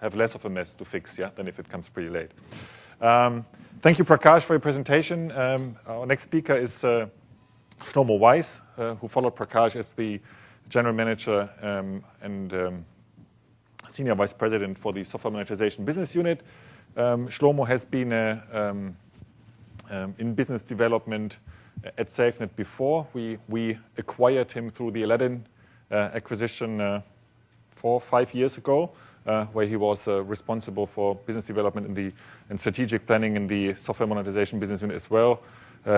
have less of a mess to fix, than if it comes pretty late. Thank you, Prakash, for your presentation. Our next speaker is Shlomo Weiss, who followed Prakash as the General Manager and Senior Vice President for the Software Monetization Business Unit. Shlomo has been in business development at SafeNet before. We acquired him through the Aladdin acquisition 4 or 5 years ago, where he was responsible for business development and strategic planning in the Software Monetization Business Unit as well.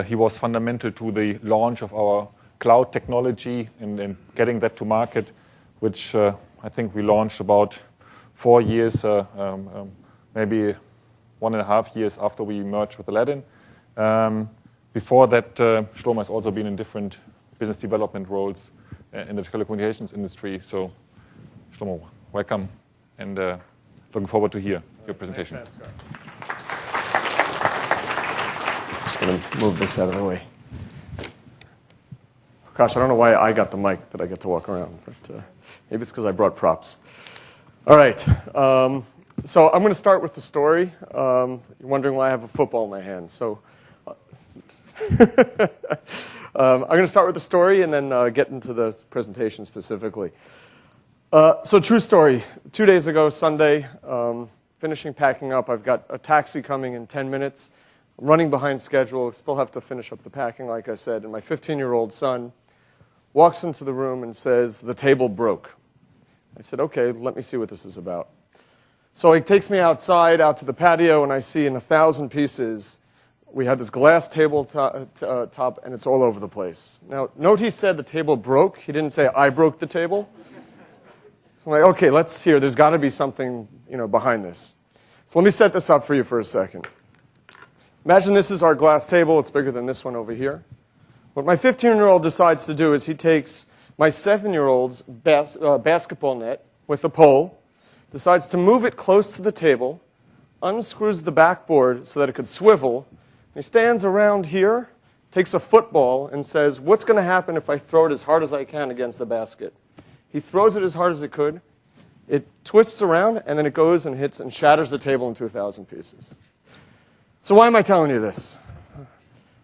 He was fundamental to the launch of our cloud technology and getting that to market, which I think we launched about 4 years, maybe 1.5 years after we merged with Aladdin. Before that, Shlomo has also been in different business development roles in the telecommunications industry. So, Shlomo, welcome, and looking forward to hear your presentation. Thanks, just going to move this out of the way. Gosh, I don't know why I got the mic that I get to walk around, but maybe it's because I brought props. All right, so I'm going to start with the story. You're wondering why I have a football in my hand. So I'm going to start with the story and then get into the presentation specifically. So true story. 2 days ago, Sunday, finishing packing up. I've got a taxi coming in 10 minutes. I'm running behind schedule. Still have to finish up the packing, like I said. And my 15-year-old son walks into the room and says, "The table broke." I said, "Okay, let me see what this is about." So he takes me outside, out to the patio, and I see in 1,000 pieces, we had this glass table top, and it's all over the place. Now, note he said the table broke. He didn't say, "I broke the table." So I'm like, okay, let's hear. There's got to be something, behind this. So let me set this up for you for a second. Imagine this is our glass table. It's bigger than this one over here. What my 15-year-old decides to do is he takes my 7-year-old's basketball net with a pole, decides to move it close to the table, unscrews the backboard so that it could swivel. He stands around here, takes a football, and says, "What's going to happen if I throw it as hard as I can against the basket?" He throws it as hard as it could. It twists around, and then it goes and hits and shatters the table into 1,000 pieces. So why am I telling you this? I'm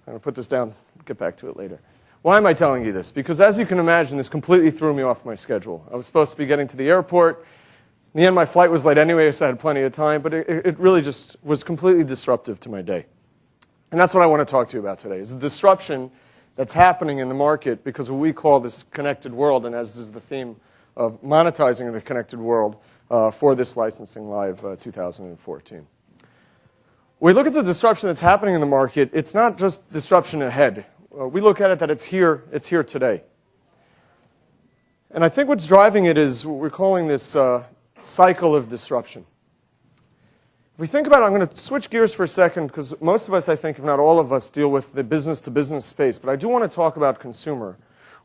going to put this down. Get back to it later. Why am I telling you this? Because as you can imagine, this completely threw me off my schedule. I was supposed to be getting to the airport. In the end, my flight was late anyway, so I had plenty of time, but it really just was completely disruptive to my day. And that's what I want to talk to you about today, is the disruption that's happening in the market because of what we call this connected world, and as is the theme of monetizing the connected world for this LicensingLive 2014. When we look at the disruption that's happening in the market, it's not just disruption ahead. We look at it that it's here today. And I think what's driving it is what we're calling this cycle of disruption. If we think about it, I'm going to switch gears for a second because most of us, I think, if not all of us, deal with the business-to-business space. But I do want to talk about consumer,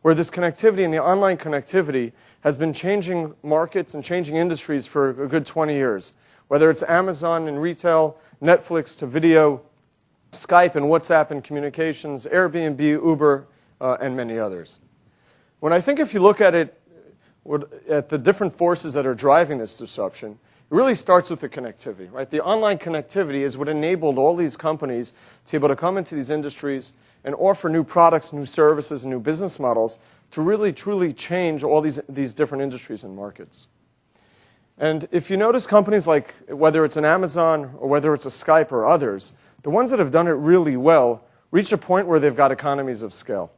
where this connectivity and the online connectivity has been changing markets and changing industries for a good 20 years. Whether it's Amazon and retail, Netflix to video, Skype and WhatsApp and communications, Airbnb, Uber, and many others. When I think if you look at it, at the different forces that are driving this disruption, it really starts with the connectivity, right? The online connectivity is what enabled all these companies to be able to come into these industries and offer new products, new services, and new business models to really, truly change all these different industries and markets. And if you notice companies like, whether it's an Amazon or whether it's a Skype or others, the ones that have done it really well reach a point where they've got economies of scale.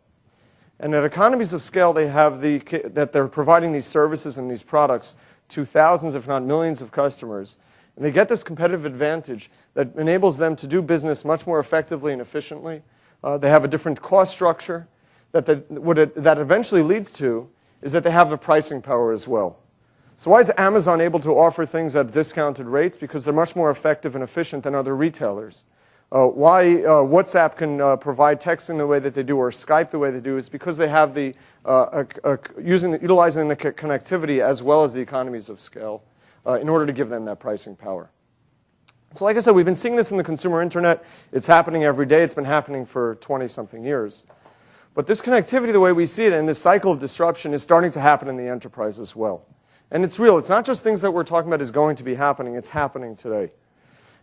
And at economies of scale, they have that they're providing these services and these products to thousands, if not millions of customers. And they get this competitive advantage that enables them to do business much more effectively and efficiently. They have a different cost structure. That eventually leads to is that they have the pricing power as well. So why is Amazon able to offer things at discounted rates? Because they're much more effective and efficient than other retailers. Why WhatsApp can provide texting the way that they do or Skype the way they do is because they have utilizing the connectivity as well as the economies of scale in order to give them that pricing power. So like I said, we've been seeing this in the consumer internet. It's happening every day. It's been happening for 20-something years. But this connectivity, the way we see it, and this cycle of disruption is starting to happen in the enterprise as well. And it's real. It's not just things that we're talking about is going to be happening. It's happening today.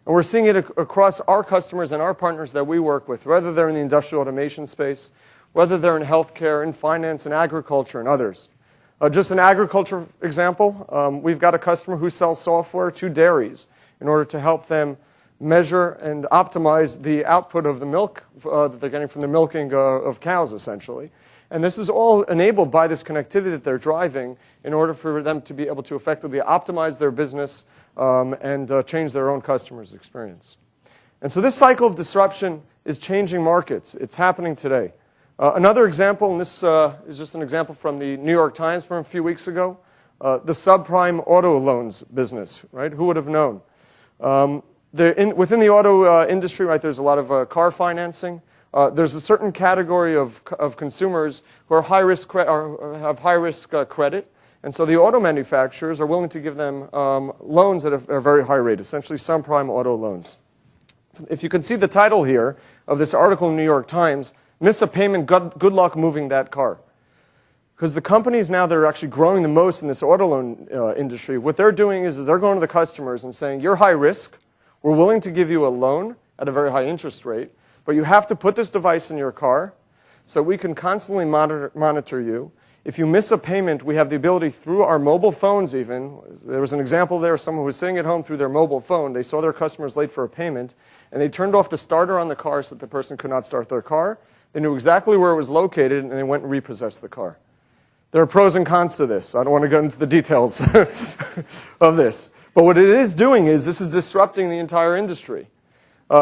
And we're seeing it across our customers and our partners that we work with, whether they're in the industrial automation space, whether they're in healthcare, in finance, in agriculture, and others. Just an agriculture example, we've got a customer who sells software to dairies in order to help them measure and optimize the output of the milk that they're getting from the milking of cows, essentially. And this is all enabled by this connectivity that they're driving in order for them to be able to effectively optimize their business and change their own customers' experience. And so this cycle of disruption is changing markets. It's happening today. Another example, and this is just an example from the New York Times from a few weeks ago, the subprime auto loans business, right? Who would have known? Within the auto industry, right, there's a lot of car financing. There's a certain category of consumers who are have high-risk credit, and so the auto manufacturers are willing to give them loans at a very high rate, essentially subprime auto loans. If you can see the title here of this article in the New York Times, "Miss a payment, good luck moving that car." Because the companies now that are actually growing the most in this auto loan industry, what they're doing is they're going to the customers and saying, "You're high risk, we're willing to give you a loan at a very high interest rate, but you have to put this device in your car so we can constantly monitor you. If you miss a payment, we have the ability through our mobile phones even." There was an example there of someone who was sitting at home through their mobile phone. They saw their customers late for a payment, and they turned off the starter on the car so that the person could not start their car. They knew exactly where it was located, and they went and repossessed the car. There are pros and cons to this. I don't want to go into the details of this. But what it is doing is this is disrupting the entire industry.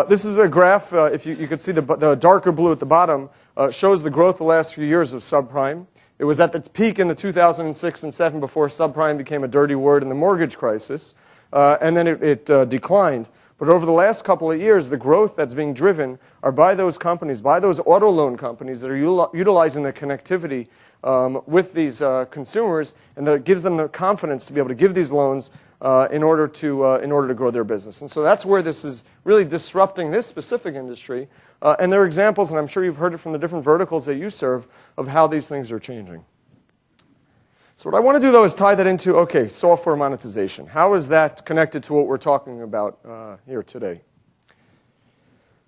This is a graph, if you could see the darker blue at the bottom, shows the growth the last few years of subprime. It was at its peak in the 2006 and 2007 before subprime became a dirty word in the mortgage crisis, and then it declined. But over the last couple of years, the growth that's being driven are by those companies, by those auto loan companies that are utilizing the connectivity with these consumers, and that it gives them the confidence to be able to give these loans in order to grow their business. And so that's where this is really disrupting this specific industry. And there are examples, and I'm sure you've heard it from the different verticals that you serve, of how these things are changing. So what I want to do, though, is tie that into, okay, software monetization. How is that connected to what we're talking about here today?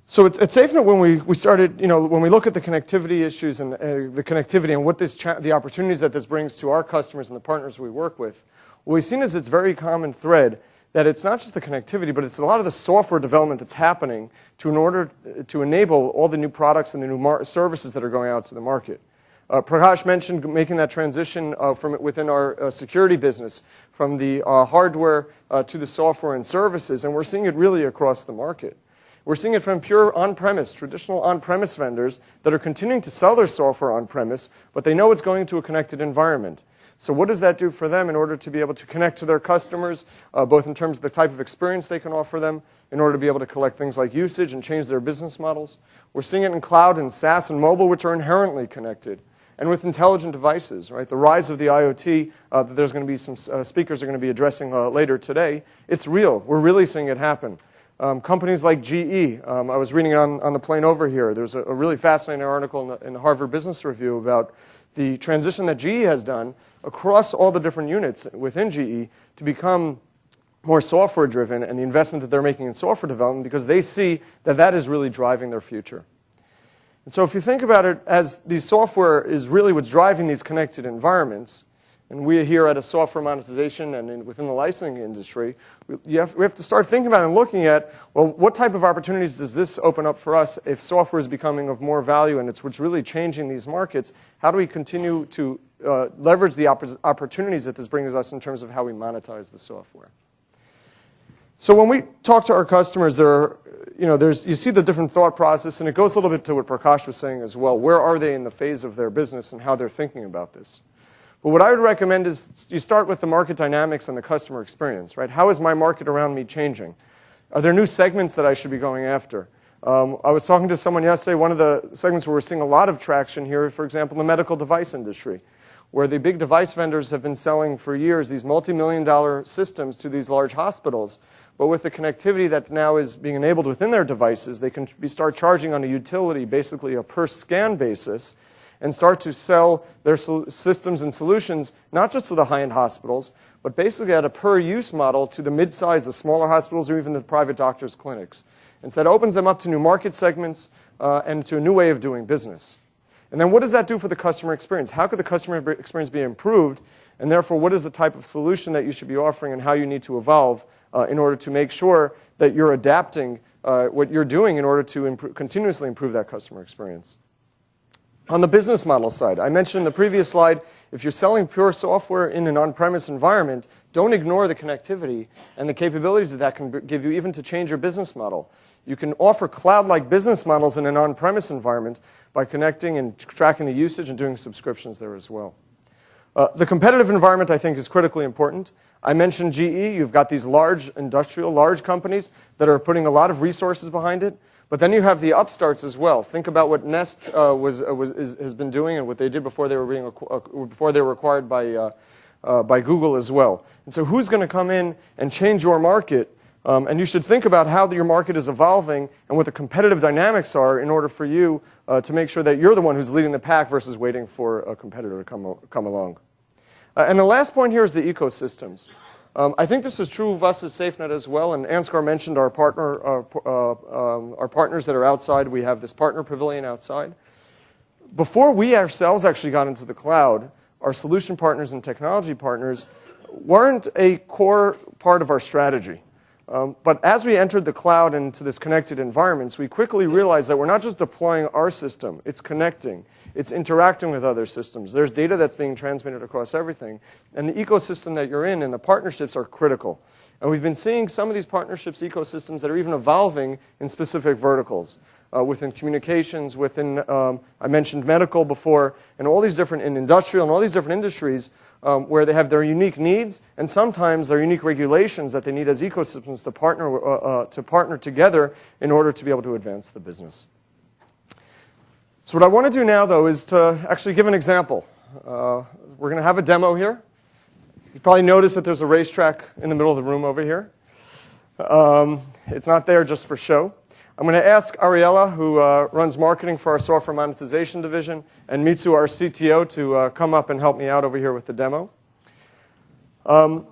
So at SafeNet, when we started, when we look at the connectivity issues and the connectivity and what the opportunities that this brings to our customers and the partners we work with, what we've seen is it's very common thread that it's not just the connectivity, but it's a lot of the software development that's happening in order to enable all the new products and the new services that are going out to the market. Prakash mentioned making that transition from within our security business, from the hardware to the software and services, and we're seeing it really across the market. We're seeing it from pure on-premise, traditional on-premise vendors that are continuing to sell their software on-premise, but they know it's going to a connected environment. So what does that do for them in order to be able to connect to their customers, both in terms of the type of experience they can offer them, in order to be able to collect things like usage and change their business models? We're seeing it in cloud and SaaS and mobile, which are inherently connected. And with intelligent devices, right? The rise of the IoT that there's going to be some speakers are going to be addressing later today, it's real. We're really seeing it happen. Companies like GE, I was reading on the plane over here. There's a really fascinating article in the Harvard Business Review about the transition that GE has done across all the different units within GE to become more software-driven, and the investment that they're making in software development, because they see that that is really driving their future. And so if you think about it as the software is really what's driving these connected environments, and we here at a software monetization and within the licensing industry, we have to start thinking about and looking at, well, what type of opportunities does this open up for us if software is becoming of more value and it's what's really changing these markets? How do we continue to leverage the opportunities that this brings us in terms of how we monetize the software? So when we talk to our customers, you see the different thought process, and it goes a little bit to what Prakash was saying as well. Where are they in the phase of their business and how they're thinking about this? But what I would recommend is you start with the market dynamics and the customer experience, right? How is my market around me changing? Are there new segments that I should be going after? I was talking to someone yesterday, one of the segments where we're seeing a lot of traction here, for example, the medical device industry, where the big device vendors have been selling for years these multi-million-dollar systems to these large hospitals. But with the connectivity that now is being enabled within their devices, they can start charging on a utility, basically a per-scan basis. and start to sell their systems and solutions, not just to the high-end hospitals, but basically at a per-use model to the mid-size, the smaller hospitals, or even the private doctors' clinics. And so it opens them up to new market segments and to a new way of doing business. And then what does that do for the customer experience? How could the customer experience be improved? And therefore, what is the type of solution that you should be offering and how you need to evolve in order to make sure that you're adapting what you're doing in order to continuously improve that customer experience? On the business model side, I mentioned in the previous slide, if you're selling pure software in an on-premise environment, don't ignore the connectivity and the capabilities that that can give you even to change your business model. You can offer cloud-like business models in an on-premise environment by connecting and tracking the usage and doing subscriptions there as well. The competitive environment, I think, is critically important. I mentioned GE. You've got these large industrial, large companies that are putting a lot of resources behind it. But then you have the upstarts as well. Think about what Nest has been doing and what they did before they were acquired by Google as well. And so who's going to come in and change your market? And you should think about how your market is evolving and what the competitive dynamics are in order for you to make sure that you're the one who's leading the pack versus waiting for a competitor to come along. And the last point here is the ecosystems. I think this is true of us as SafeNet as well, and Ansgar mentioned our partners that are outside. We have this partner pavilion outside. Before we ourselves actually got into the cloud, our solution partners and technology partners weren't a core part of our strategy. But as we entered the cloud and into this connected environments, we quickly realized that we're not just deploying our system, it's connecting. It's interacting with other systems. There's data that's being transmitted across everything. And the ecosystem that you're in and the partnerships are critical. And we've been seeing some of these partnerships, ecosystems, that are even evolving in specific verticals. Within communications, within, I mentioned medical before, and all these different, in industrial and all these different industries where they have their unique needs and sometimes their unique regulations that they need as ecosystems to partner together in order to be able to advance the business. So what I want to do now, though, is to actually give an example. We're going to have a demo here. You probably noticed that there's a racetrack in the middle of the room over here. It's not there just for show. I'm going to ask Ariella, who runs marketing for our software monetization division, and Mitsu, our CTO, to come up and help me out over here with the demo. And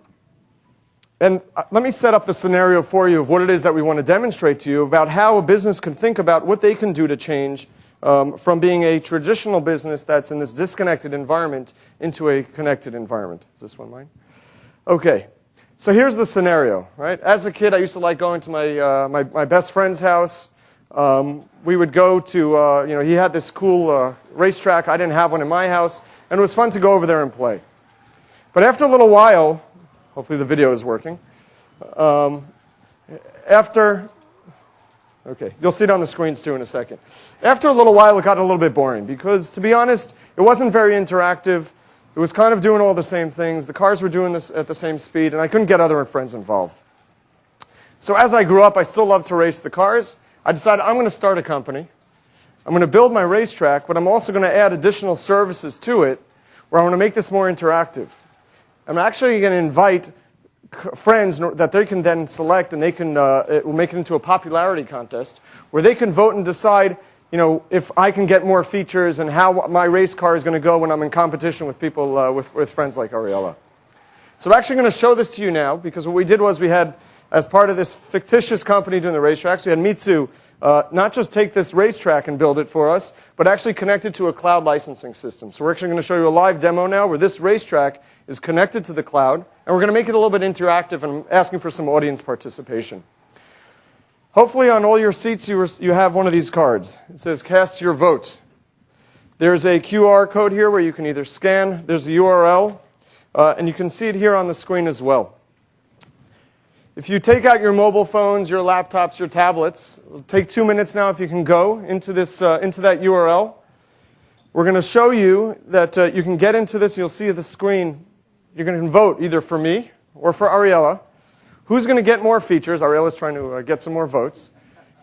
let me set up the scenario for you of what it is that we want to demonstrate to you about how a business can think about what they can do to change from being a traditional business that's in this disconnected environment into a connected environment. Is this one mine? Okay. So here's the scenario, right? As a kid, I used to like going to my best friend's house. We would go to, he had this cool racetrack. I didn't have one in my house. And it was fun to go over there and play. But after a little while, hopefully the video is working, okay, you'll see it on the screens too in a second. After a little while, it got a little bit boring because, to be honest, it wasn't very interactive. It was kind of doing all the same things. The cars were doing this at the same speed, and I couldn't get other friends involved. So as I grew up, I still loved to race the cars. I decided I'm going to start a company. I'm going to build my racetrack, but I'm also going to add additional services to it where I want to make this more interactive. I'm actually going to invite friends that they can then select, and they can it will make it into a popularity contest where they can vote and decide, if I can get more features and how my race car is going to go when I'm in competition with people, with friends like Ariella. So I'm actually going to show this to you now because what we did was we had, as part of this fictitious company doing the racetracks, we had Mitsu not just take this racetrack and build it for us, but actually connect it to a cloud licensing system. So we're actually going to show you a live demo now where this racetrack is connected to the cloud, and we're going to make it a little bit interactive, and I'm asking for some audience participation. Hopefully on all your seats you have one of these cards. It says cast your vote. There's a QR code here where you can either scan, there's a URL, and you can see it here on the screen as well. If you take out your mobile phones, your laptops, your tablets, it'll take 2 minutes now if you can go into that URL. We're going to show you that you can get into this, you'll see the screen. You're going to vote either for me or for Ariella. Who's going to get more features? Ariella's trying to get some more votes.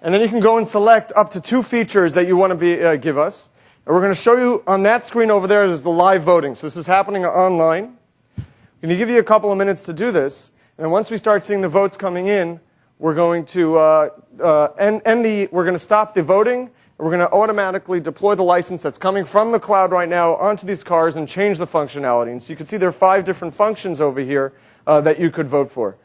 And then you can go and select up to 2 features that you want to give us. And we're going to show you on that screen over there is the live voting. So this is happening online. I'm going to give you a couple of minutes to do this. And then once we start seeing the votes coming in, we're going to we're going to stop the voting, we're going to automatically deploy the license that's coming from the cloud right now onto these cars and change the functionality. And so you can see there are 5 different functions over here that you could vote for.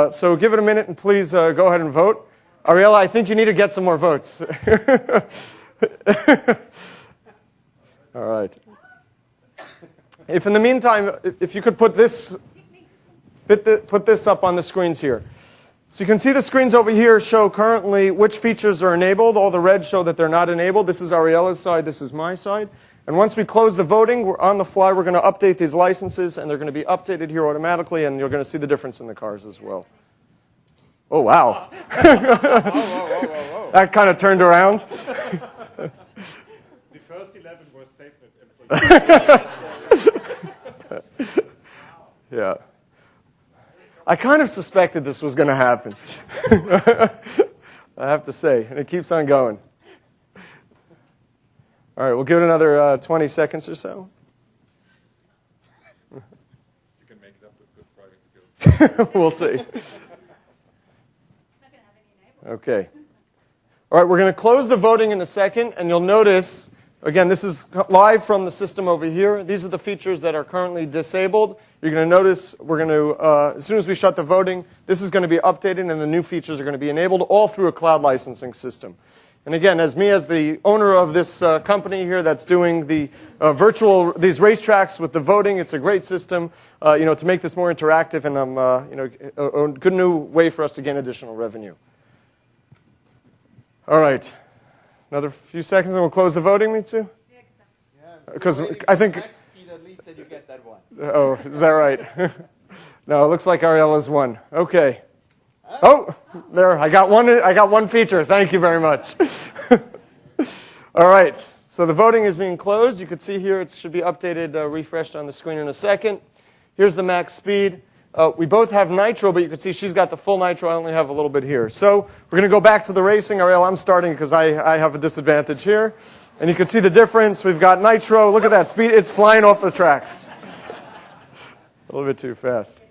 So give it a minute and please go ahead and vote. Ariella, I think you need to get some more votes. All right. If in the meantime, if you could put this up on the screens here. So you can see the screens over here show currently which features are enabled. All the red show that they're not enabled. This is Ariella's side. This is my side. And once we close the voting, we're on the fly, we're going to update these licenses, and they're going to be updated here automatically, and you're going to see the difference in the cars as well. Oh, wow. That kind of turned around. The first 11 were SafeNet employees. Yeah. I kind of suspected this was going to happen. I have to say, and it keeps on going. All right, we'll give it another 20 seconds or so. You can make it up with good driving skills. We'll see. Okay. All right, we're going to close the voting in a second, and you'll notice, again, this is live from the system over here. These are the features that are currently disabled. You're going to notice we're going to, as soon as we shut the voting, this is going to be updated, and the new features are going to be enabled all through a cloud licensing system. And again, as the owner of this company here that's doing the these racetracks with the voting, it's a great system, to make this more interactive, and a good new way for us to gain additional revenue. All right, another few seconds, and we'll close the voting, Mitsu. Because I think. At least that you get that one. Oh, is that right? No, it looks like Ariella's won. Okay. Oh, there, I got one feature. Thank you very much. All right, so the voting is being closed. You can see here it should be updated, refreshed on the screen in a second. Here's the max speed. We both have nitro, but you can see she's got the full nitro. I only have a little bit here. So we're going to go back to the racing. Ariella, I'm starting because I have a disadvantage here. And you can see the difference. We've got nitro. Look at that speed. It's flying off the tracks. A little bit too fast.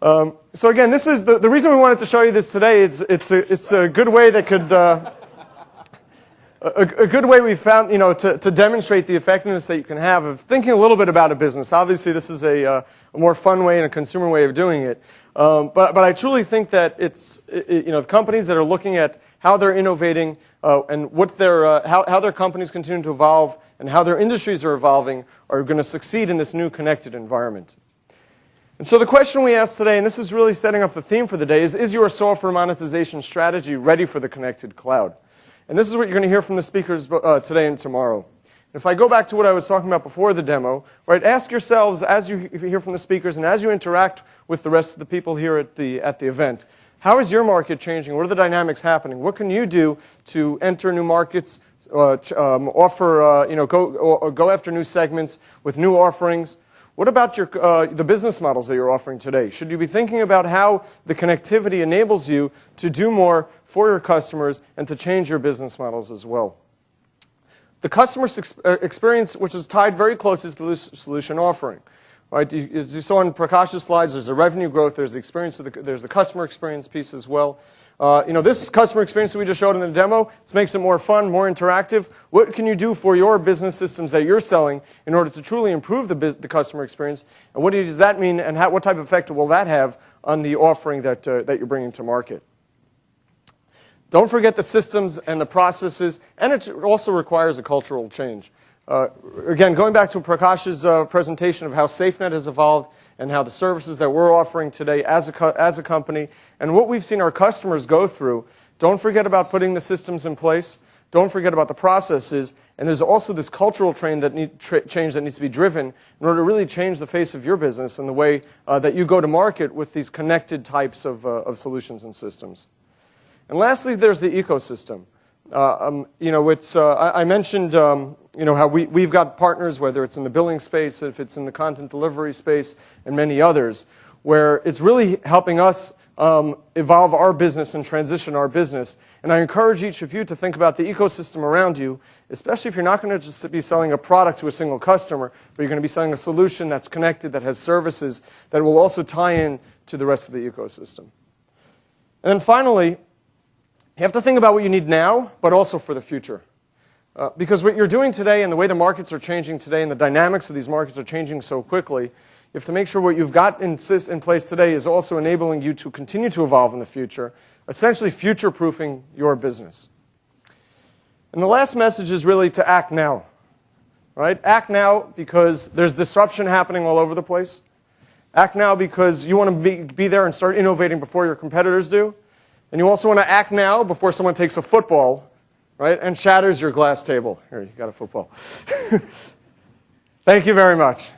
So again, this is the reason we wanted to show you this today. It's a good way that could a good way we found to demonstrate the effectiveness that you can have of thinking a little bit about a business. Obviously, this is a more fun way and a consumer way of doing it. But I truly think that it's the companies that are looking at how they're innovating and what how their companies continue to evolve and how their industries are evolving are going to succeed in this new connected environment. And so the question we asked today, and this is really setting up the theme for the day, is your software monetization strategy ready for the connected cloud? And this is what you're going to hear from the speakers today and tomorrow. If I go back to what I was talking about before the demo, right, ask yourselves as you hear from the speakers and as you interact with the rest of the people here at the event, how is your market changing? What are the dynamics happening? What can you do to enter new markets, offer, go after new segments with new offerings? What about the business models that you're offering today? Should you be thinking about how the connectivity enables you to do more for your customers and to change your business models as well? The customer experience, which is tied very closely to the solution offering. Right? As you saw in Prakash's slides, there's the revenue growth, there's the experience, there's the customer experience piece as well. This customer experience that we just showed in the demo, it makes it more fun, more interactive. What can you do for your business systems that you're selling in order to truly improve the customer experience? And what does that mean, and what type of effect will that have on the offering that you're bringing to market? Don't forget the systems and the processes, and it also requires a cultural change. Again, going back to Prakash's presentation of how SafeNet has evolved and how the services that we're offering today as a company and what we've seen our customers go through, don't forget about putting the systems in place. Don't forget about the processes. And there's also this cultural change that needs to be driven in order to really change the face of your business and the way that you go to market with these connected types of solutions and systems. And lastly, there's the ecosystem. I mentioned how we've got partners, whether it's in the billing space, if it's in the content delivery space, and many others, where it's really helping us evolve our business and transition our business. And I encourage each of you to think about the ecosystem around you, especially if you're not going to just be selling a product to a single customer, but you're going to be selling a solution that's connected, that has services, that will also tie in to the rest of the ecosystem. And then finally, You have to think about what you need now, but also for the future. Because what you're doing today and the way the markets are changing today and the dynamics of these markets are changing so quickly, you have to make sure what you've got in place today is also enabling you to continue to evolve in the future, essentially future-proofing your business. And the last message is really to act now. Right? Act now because there's disruption happening all over the place. Act now because you want to be there and start innovating before your competitors do. And you also want to act now before someone takes a football, right, and shatters your glass table. Here, you got a football. Thank you very much.